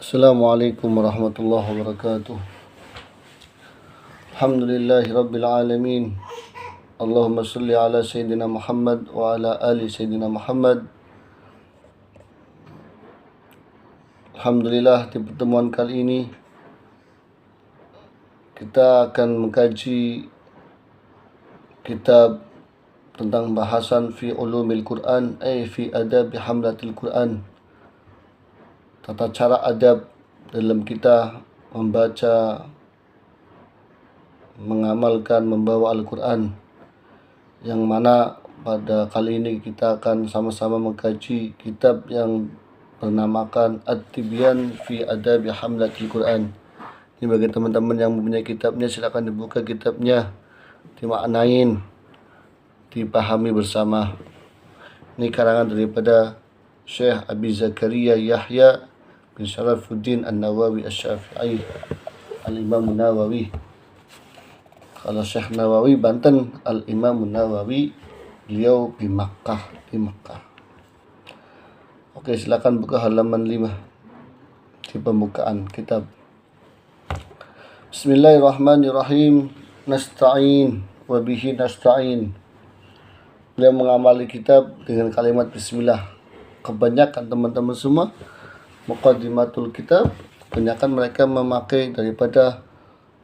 Assalamualaikum warahmatullahi wabarakatuh. Alhamdulillahi rabbil alamin. Allahumma salli ala Sayyidina Muhammad wa ala ali Sayyidina Muhammad. Alhamdulillah, di pertemuan kali ini kita akan mengkaji kitab tentang bahasan fi ulumil Quran, fi adab hamlatil Quran. Tata cara adab dalam kita membaca, mengamalkan, membawa Al-Quran, yang mana pada kali ini kita akan sama-sama mengkaji kitab yang bernamakan At-Tibyan fi Adabi Hamlatil Quran. Ini bagi teman-teman yang mempunyai kitabnya, silakan dibuka kitabnya, dimaknain, dipahami bersama. Ini karangan daripada Syekh Abi Zakaria Yahya bin Sharafuddin An-Nawawi Asy-Syafi'i, Al-Imam Nawawi. Kalau Syekh Nawawi Banten, Al-Imam Nawawi beliau di Makkah. Oke, silakan buka halaman 5 di pembukaan kitab. Bismillahirrahmanirrahim. Nasta'in wa bihi nasta'in. Beliau mengamali kitab dengan kalimat bismillah. Kebanyakan teman-teman semua muqaddimatul kitab, kebanyakan mereka memakai daripada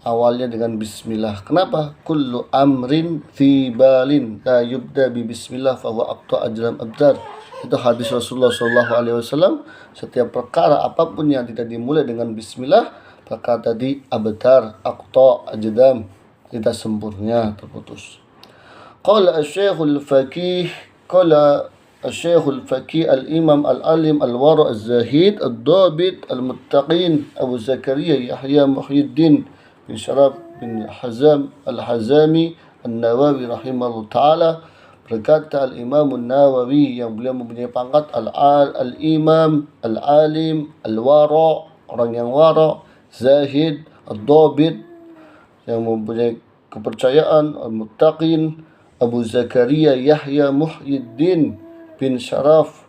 awalnya dengan bismillah. Kenapa? Kullu amrin fi balin la yubda bi bismillah fa huwa aqta ajram abdar. Itu hadis Rasulullah SAW. Setiap perkara apapun yang tidak dimulai dengan bismillah, perkara tadi abtar, aqta, ajdam, tidak sempurna, terputus. Qala asy-syekhul faqih, qala الشيخ الفقيه الإمام العالم الورع الزاهد الضابط المتقين أبو زكريا يحيى محي الدين بن شرف بن الحزامي النووي رحمه الله تعالى. Berkata Al-Imam Nawawi yang beliau mempunyai pangkat Al-Imam, Al-Alim, Al-Wara, orang yang wara, Zahid, Ad-Dabit, yang mempunyai kepercayaan, Al-Muttaqin, Abu Zakaria Yahya Muhyiddin bin Sharaf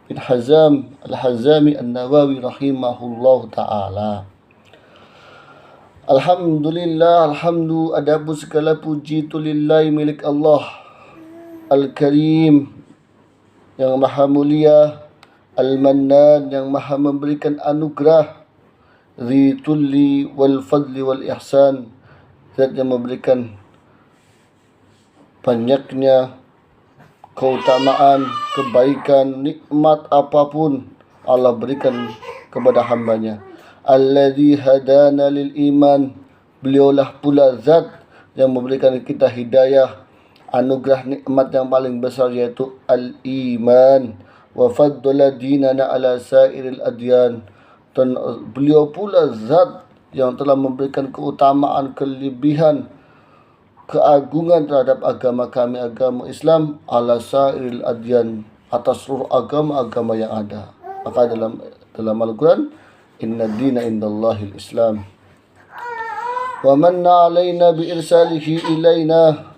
bin Hazam Al-Hazami An-Nawawi rahimahullah ta'ala. Alhamdulillah, adabu segala puji itu lillahi, milik Allah Al-Karim, yang maha mulia, Al-Mannan, yang maha memberikan anugerah, Zi-tulli wal fadli wal ihsan, zat yang memberikan banyaknya keutamaan, kebaikan, nikmat apapun Allah berikan kepada hambanya. Alladzi hadana lil iman, beliaulah pula zat yang memberikan kita hidayah, anugerah nikmat yang paling besar, yaitu al-iman. Wa faddala dinana ala sairil adyan, dan beliau pula zat yang telah memberikan keutamaan, kelebihan, keagungan terhadap agama kami, agama Islam, ala sairil adyan, atas seluruh agama-agama yang ada. Maka dalam Al-Quran, inna dina indallahil Islam. Wa manna alaina bi irsalihi ilaina.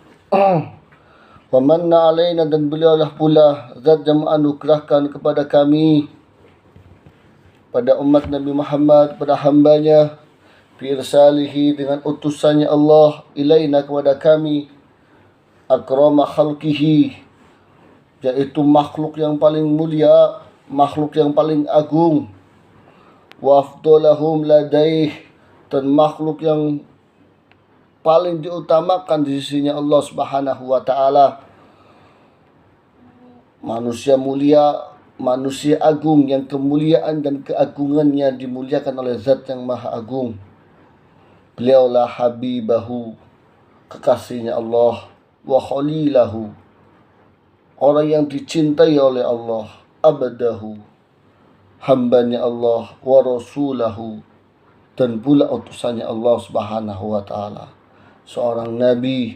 Wa manna alaina, dan beliaulah pula zat yang menganugerahkan kepada kami, pada umat Nabi Muhammad, pada hambanya, biirsalihi, dengan utusannya Allah, ilaina, kepada kami, akrama khalqihi, yaitu makhluk yang paling mulia, makhluk yang paling agung, wa afdalahum ladaih, dan makhluk yang paling diutamakan di sisinya Allah Subhanahu wa ta'ala. Manusia mulia, manusia agung, yang kemuliaan dan keagungannya dimuliakan oleh zat yang maha agung. Beliaulah habibahu, kekasihnya Allah, wa khalilahu, orang yang dicintai oleh Allah, abdahu, hambanya Allah, wa rasulahu, dan pula utusannya Allah Subhanahu wa ta'ala. Seorang nabi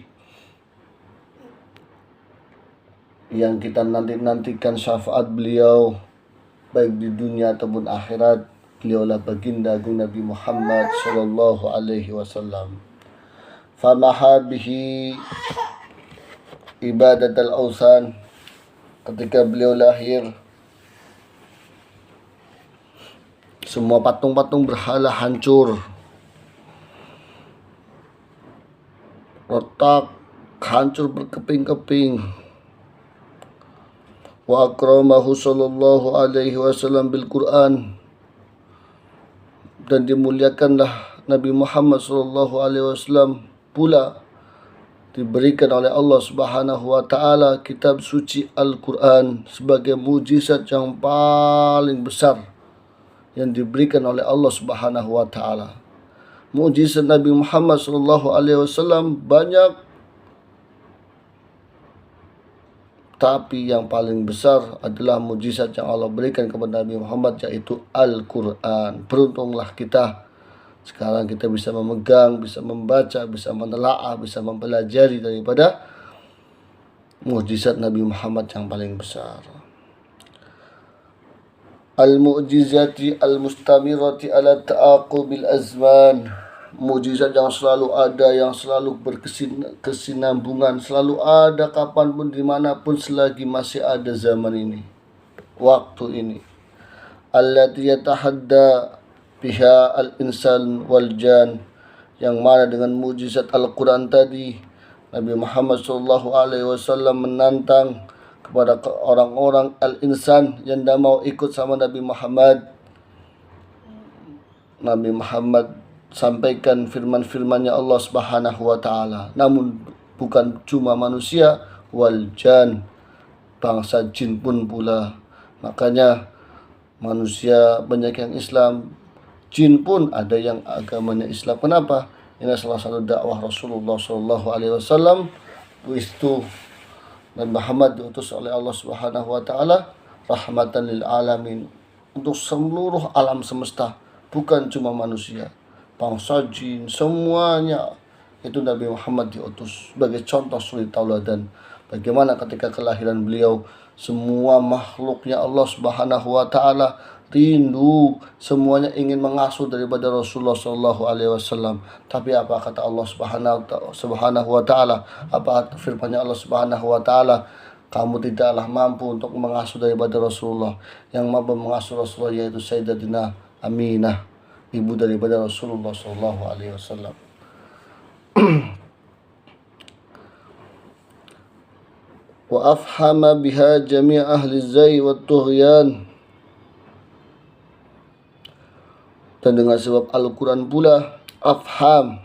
yang kita nantikan syafaat beliau baik di dunia ataupun akhirat. Beliaulah baginda agung Nabi Muhammad sallallahu alaihi wasallam. Famaha bihi ibadat al-awsan, ketika beliau lahir Semua patung-patung berhala hancur, retak, hancur berkeping-keping. Wa akramahu sallallahu alaihi wasallam bil Quran, dan dimuliakanlah Nabi Muhammad sallallahu alaihi wasallam pula, diberikan oleh Allah Subhanahu wa taala kitab suci Al-Qur'an sebagai mujizat yang paling besar yang diberikan oleh Allah Subhanahu wa taala. Mujizat Nabi Muhammad sallallahu alaihi wasallam banyak, tapi yang paling besar adalah mujizat yang Allah berikan kepada Nabi Muhammad, yaitu Al-Qur'an. Beruntunglah kita sekarang kita bisa memegang, bisa membaca, bisa menelaah, bisa mempelajari daripada mukjizat Nabi Muhammad yang paling besar. Al-mu'jizati al-mustamirati ala ta'aqubil azman. Mukjizat yang selalu ada, yang selalu berkesinambungan, selalu ada kapanpun, dimanapun, selagi masih ada zaman ini, waktu ini. Allati yatahadda biha al-insan wal jan, yang mana dengan mujizat Al-Quran tadi Nabi Muhammad SAW menantang kepada orang-orang al-insan yang tidak mau ikut sama Nabi Muhammad. Nabi Muhammad sampaikan firman-firmannya Allah Subhanahu wa taala, namun bukan cuma manusia, wal jan, bangsa jin pun pula. Makanya manusia banyak yang Islam, jin pun ada yang agamanya Islam. Kenapa? Ini salah satu dakwah Rasulullah SAW. Itu Nabi Muhammad diutus oleh Allah Subhanahu wa taala rahmatan lil alamin, untuk seluruh alam semesta, bukan cuma manusia, bangsa jin, semuanya. Itu Nabi Muhammad diutus sebagai contoh suri tauladan bagaimana ketika kelahiran beliau semua makhluknya Allah Subhanahu wa taala rindu, semuanya ingin mengasuh daripada Rasulullah sallallahu alaihi wasallam. Tapi apa kata Allah Subhanahu wa taala? Apa firman-Nya Allah Subhanahu wa taala? Kamu tidaklah mampu untuk mengasuh daripada Rasulullah. Yang mampu mengasuh Rasulullah yaitu Sayyidatina Aminah, ibu daripada Rasulullah sallallahu alaihi wasallam. Wa afhama biha jami' ahli zai wa tughyan. Dan dengan sebab Al-Quran pula, afham,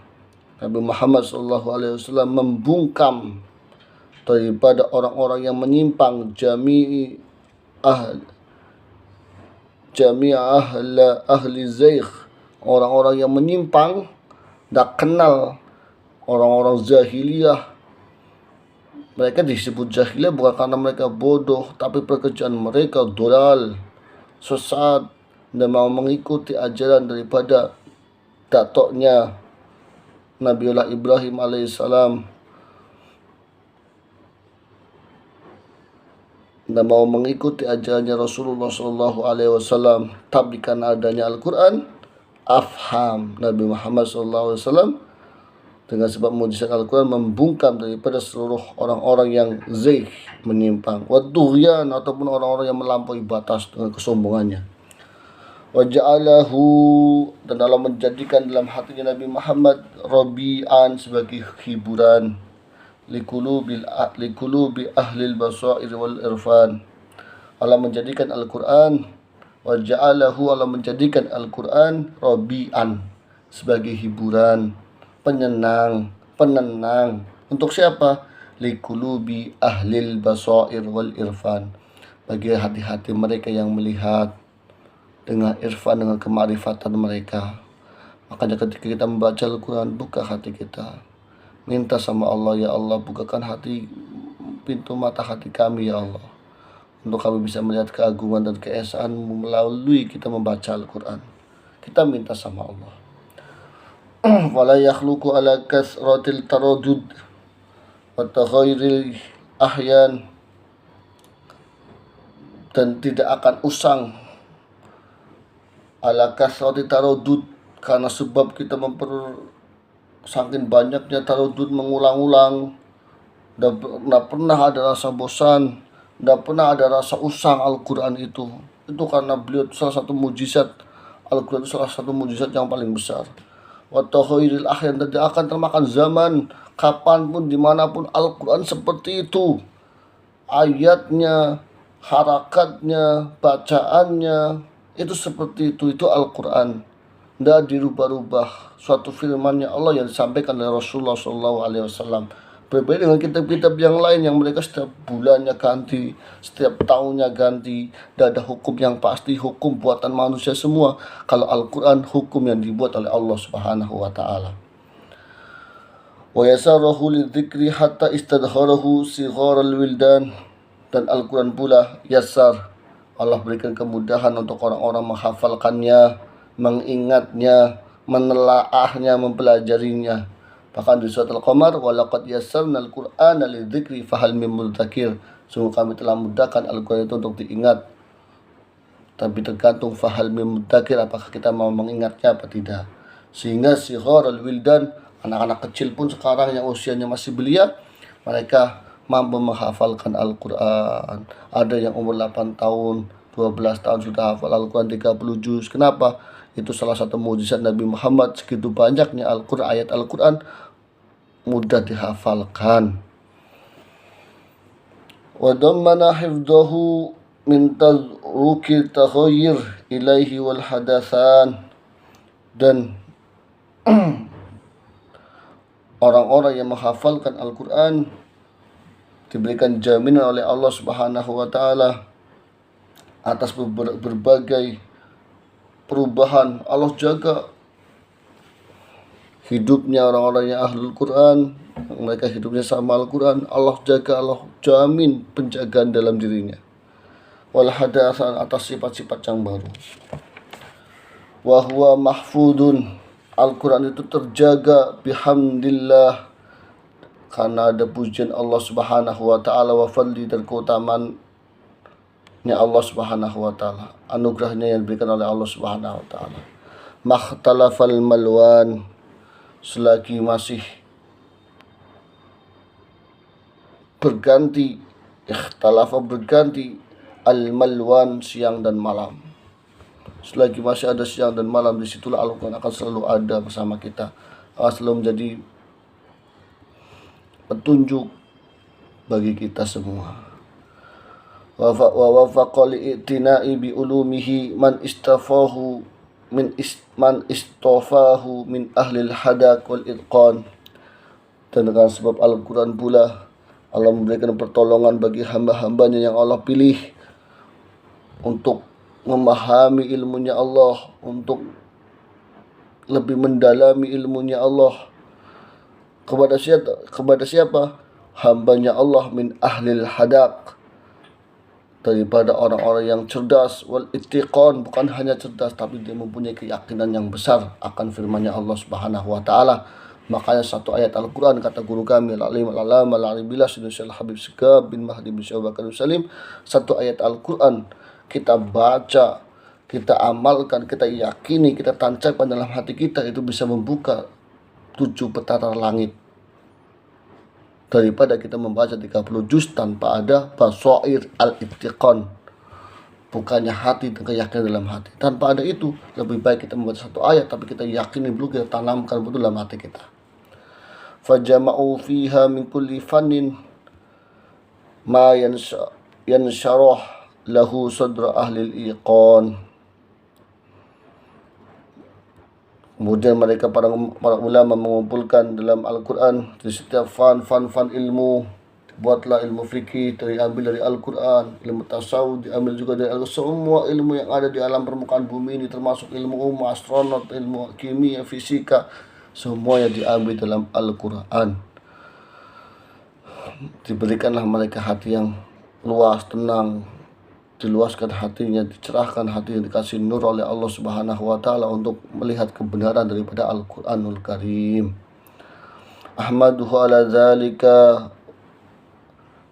Nabi Muhammad SAW membungkam daripada orang-orang yang menyimpang, ahli zaigh, orang-orang yang menyimpang, tak kenal, orang-orang jahiliyah. Mereka disebut jahiliyah bukan karena mereka bodoh, tapi pekerjaan mereka dolal, sesat, dan mau mengikuti ajaran daripada datoknya Nabiullah Ibrahim alaihissalam, dan mau mengikuti ajarannya Rasulullah sallallahu alaihi wasallam. Tapi karena adanya Al-Quran, afham, Nabi Muhammad sallallahu alaihi wasallam dengan sebab mujizat Al-Quran membungkam daripada seluruh orang-orang yang zaigh, menyimpang, wadughyan, ataupun orang-orang yang melampaui batas dengan kesombongannya. Waja'alahu, dan Allah menjadikan dalam hatinya Nabi Muhammad rabi'an, sebagai hiburan, likulubi ahlil basair wal irfan. Allah menjadikan Al-Quran, waja'alahu, Allah menjadikan Al-Quran rabi'an, sebagai hiburan, penenang. Untuk siapa? Likulubi ahlil basair wal irfan, bagi hati-hati mereka yang melihat dengan irfan, dengan kemarifatan mereka. Makanya ketika kita membaca Al-Quran, buka hati kita, minta sama Allah, ya Allah, bukakan hati, pintu mata hati kami ya Allah, untuk kami bisa melihat keagungan dan keesaan-Mu melalui kita membaca Al-Quran. Kita minta sama Allah. Wala yakhluqu ala kasratil taradud wa taghayyuril ahyan, dan tidak akan usang ala kasrati taradud, karena sebab kita saking banyaknya taradud, mengulang-ulang, tidak pernah ada rasa bosan, tidak pernah ada rasa usang Al-Quran itu karena beliau salah satu mujizat Al-Quran itu salah satu mukjizat yang paling besar. Wa tahoiril akhir, dan tidak akan termakan zaman kapanpun dimanapun Al-Quran seperti itu. Ayatnya, harakatnya, bacaannya itu seperti itu Al-Quran. Tidak dirubah-rubah. Suatu firmannya Allah yang disampaikan oleh Rasulullah SAW. Berbeda dengan kitab-kitab yang lain yang mereka setiap bulannya ganti, setiap tahunnya ganti. Tidak ada hukum yang pasti, hukum buatan manusia semua. Kalau Al-Quran hukum yang dibuat oleh Allah Subhanahu wa Ta'ala. Wa yasarahu lidzikri hatta istadharahu sigharal wildan. Dan Al-Quran pula yasar, Allah berikan kemudahan untuk orang-orang menghafalkannya, mengingatnya, menelaahnya, mempelajarinya. Bahkan di surat Al-Qamar, walaqad yassarnal Qur'ana lidzikri fahal mim mudzakir. Sungguh kami telah mudahkan Al-Quran itu untuk diingat. Tapi tergantung fahal mim mudzakir, apakah kita mau mengingatnya apa tidak. Sehingga sigharul wildan, anak-anak kecil pun sekarang yang usianya masih belia, mereka mampu menghafalkan Al-Quran. Ada yang umur 8 tahun, 12 tahun sudah hafal Al-Quran 30 juz. Kenapa? Itu salah satu mukjizat Nabi Muhammad. Segitu banyaknya Al-Quran, ayat Al-Quran mudah dihafalkan. Wa dammana hifdhahu min tadruki taghayyir ilaihi wal hadatsan. Dan orang-orang yang menghafalkan Al-Quran diberikan jaminan oleh Allah Subhanahu wa Ta'ala atas berbagai perubahan. Allah jaga hidupnya orang-orang yang ahlul Quran, mereka hidupnya sama Al-Quran. Allah jaga, Allah jamin penjagaan dalam dirinya. Wal hadatsan, atas sifat-sifat yang baru. Wa huwa mahfudun, Al-Quran itu terjaga bihamdillah, karena ada pujian Allah Subhanahu wa Ta'ala, wa fadli, dan keutamaannya Allah Subhanahu wa Ta'ala, anugerahnya yang diberikan oleh Allah Subhanahu wa Ta'ala. Makhtalafal malwan, selagi masih berganti, ikhtalafa berganti, al-malwan, siang dan malam. Selagi masih ada siang dan malam, disitulah Al-Quran akan selalu ada bersama kita, akan selalu menjadi petunjuk bagi kita semua. Wa wafaqa li'tina'i bi ulumihi man istafahu min ahlil hadak wal itqan. Dan dengan sebab Al-Quran pula Allah memberikan pertolongan bagi hamba-hambanya yang Allah pilih untuk memahami ilmunya Allah, untuk lebih mendalami ilmunya Allah. Kepada siapa? Hambanya Allah min ahlil hadak, daripada orang-orang yang cerdas, wal ittiqan, bukan hanya cerdas tapi dia mempunyai keyakinan yang besar akan firman-Nya Allah Subhanahu wa Ta'ala. Makanya satu ayat Al-Quran, kata guru kami al-alim al-alama al-alibillah Syekh Habib Segaf bin Mahdi bin Syekh Bakar Salim, satu ayat Al-Quran kita baca, kita amalkan, kita yakini, kita tancapkan dalam hati kita, itu bisa membuka 7 petara langit daripada kita membaca 30 juz tanpa ada basair al-ittiqan, bukannya hati dan keyakinan dalam hati. Tanpa ada itu, lebih baik kita membaca satu ayat tapi kita yakini dulu, kita tanamkan betul dalam hati kita. Fajama'u fiha min kulli fannin ma yansyarah lahu sadra ahli al-iqan. Kemudian mereka para ulama mengumpulkan dalam Al-Quran di setiap fan ilmu. Buatlah ilmu fikih diambil dari Al-Quran, ilmu tasawuf diambil juga dari Al-Quran. Semua ilmu yang ada di alam permukaan bumi ini, termasuk ilmu astronot, ilmu kimia, fisika, semuanya diambil dalam Al-Quran. Diberikanlah mereka hati yang luas, tenang, diluaskan hatinya, dicerahkan hatinya, dikasih nur oleh Allah Subhanahu wa Ta'ala untuk melihat kebenaran daripada Al-Quranul Karim. Ahmaduhu ala dzalika,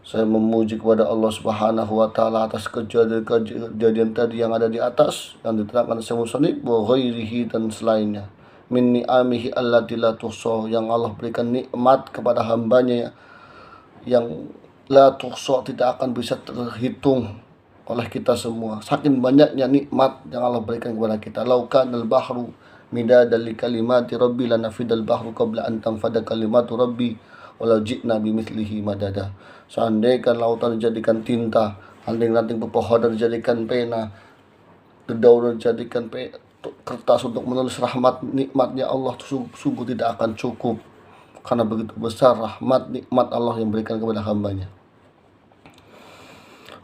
saya memuji kepada Allah Subhanahu wa Ta'ala atas kejadian tadi yang ada di atas yang diterangkan oleh musannif, wa ghairihi, dan selainnya, min ni'amihi allati la tuhsa, yang Allah berikan nikmat kepada hambanya yang la tuhsa, tidak akan bisa terhitung, oleh kita semua. Saking banyaknya nikmat yang Allah berikan kepada kita. Laukan al-bahru midadan li kalimati rabbi lanafidal bahru qabla an tanfada kalimatu rabbi walau ji'na bimithlihi madada. Seandainya lautan dijadikan tinta, ranting-ranting pepohonan dijadikan pena, dedaunan dijadikan kertas untuk menulis rahmat nikmatnya Allah, sungguh tidak akan cukup, karena begitu besar rahmat nikmat Allah yang berikan kepada hambanya.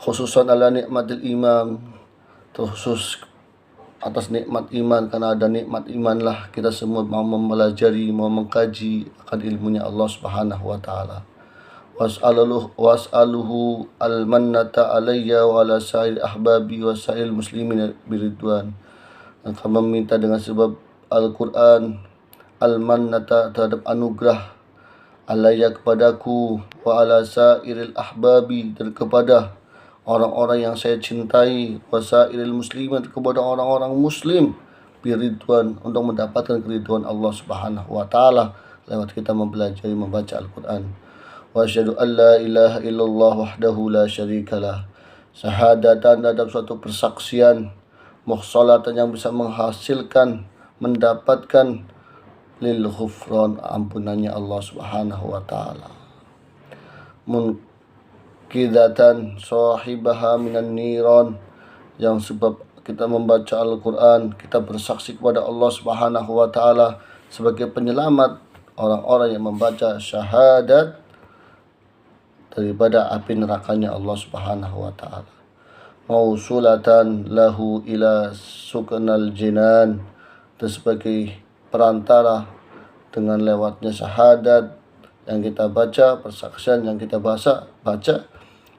Khususan ala nikmatil iman, terkhusus atas nikmat iman, karena ada nikmat imanlah kita semua mau mempelajari, mau mengkaji akan ilmunya Allah Subhanahu wa taala. Was'aluhu al-mannata alayya wa ala sa'il ahbabi wa sa'il muslimin biridwan. Dan kami meminta dengan sebab Al-Quran al-mannata, terhadap anugerah, alayya kepadaku, wa ala sa'iril ahbabi, dan kepada orang-orang yang saya cintai, wasairil muslimin, kepada orang-orang muslim, biridwan, untuk mendapatkan keridhaan Allah Subhanahu wa taala lewat kita mempelajari membaca Al-Qur'an. Wa asyhadu an la ilaha illallah wahdahu la syarikalah. Syahadatan, dalam suatu persaksian, muhsalatan, yang bisa menghasilkan, mendapatkan lil ghufran, ampunannya Allah Subhanahu wa taala. Kidatan sahibaha minan niran, yang sebab kita membaca Al-Quran, kita bersaksi kepada Allah Subhanahu wa taala sebagai penyelamat orang-orang yang membaca syahadat daripada api nerakanya Allah Subhanahu wa taala. Mausulatan lahu ila suknal jinan, dan sebagai perantara dengan lewatnya syahadat yang kita baca, persaksian yang kita baca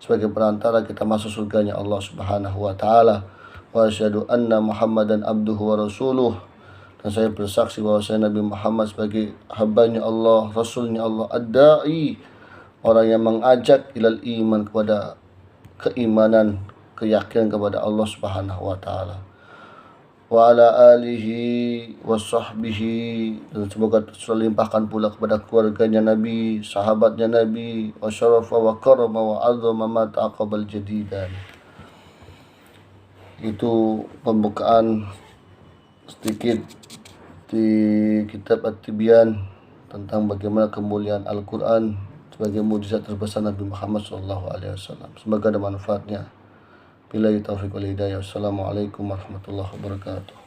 sebagai perantara kita masuk surganya Allah Subhanahu wa taala. Wa asyhadu anna Muhammadan abduhu wa rasuluh, dan saya bersaksi bahwa saya Nabi Muhammad sebagai hambanya Allah, rasulnya Allah, ad-da'i, orang yang mengajak ilal iman, kepada keimanan, keyakinan kepada Allah Subhanahu wa taala. Wa ala alihi wa sahbihi, dan semoga terlimpahkan pula kepada keluarganya Nabi, sahabatnya Nabi, wa syarafa wa karama wa azama ma taqabal jadidan. Itu pembukaan sedikit di kitab At-Tibyan tentang bagaimana kemuliaan Al-Quran sebagai mukjizat terbesar Nabi Muhammad SAW. Semoga ada manfaatnya. Billahi taufiq wal hidayah. Wassalamualaikum warahmatullahi wabarakatuh.